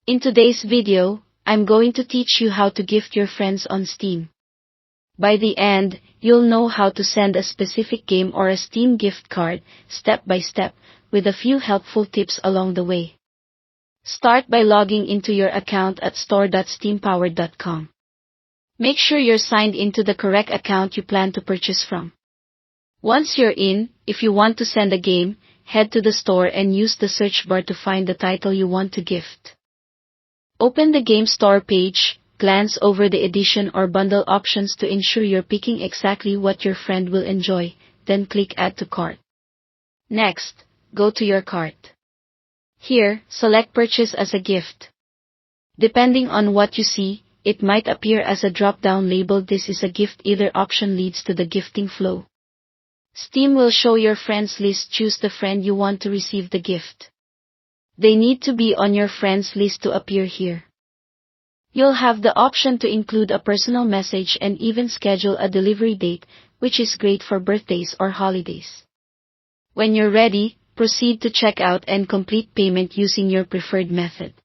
In today's video, I'm going to teach you how to gift your friends on Steam. By the end, you'll know how to send a specific game or a Steam gift card, step by step, with a few helpful tips along the way. Start by logging into your account at store.steampowered.com. Make sure you're signed into the correct account you plan to purchase from. Once you're in, if you want to send a game, head to the store and use the search bar to find the title you want to gift. Open the Game Store page, glance over the edition or bundle options to ensure you're picking exactly what your friend will enjoy, then click Add to Cart. Next, go to your cart. Here, select Purchase as a gift. Depending on what you see, it might appear as a drop-down labeled This is a gift. Either option leads to the gifting flow. Steam will show your friends list. Choose the friend you want to receive the gift. They need to be on your friends list to appear here. You'll have the option to include a personal message and even schedule a delivery date, which is great for birthdays or holidays. When you're ready, proceed to checkout and complete payment using your preferred method.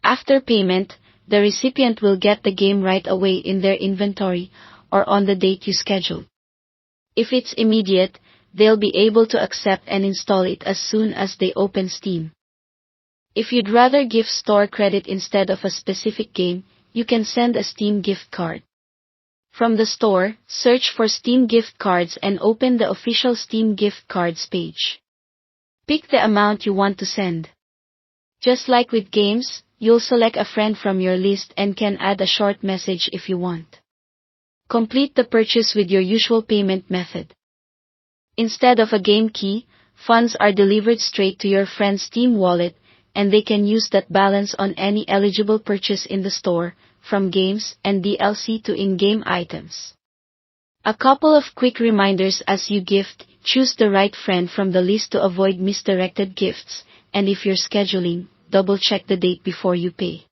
After payment, the recipient will get the game right away in their inventory or on the date you scheduled. If it's immediate, they'll be able to accept and install it as soon as they open Steam. If you'd rather gift store credit instead of a specific game, you can send a Steam gift card. From the store, search for Steam gift cards and open the official Steam gift cards page. Pick the amount you want to send. Just like with games, you'll select a friend from your list and can add a short message if you want. Complete the purchase with your usual payment method. Instead of a game key, funds are delivered straight to your friend's Steam wallet, and they can use that balance on any eligible purchase in the store, from games and DLC to in-game items. A couple of quick reminders as you gift: choose the right friend from the list to avoid misdirected gifts, and if you're scheduling, double-check the date before you pay.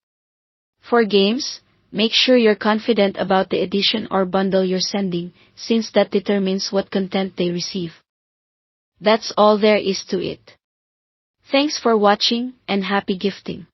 For games, make sure you're confident about the edition or bundle you're sending, since that determines what content they receive. That's all there is to it. Thanks for watching, and happy gifting!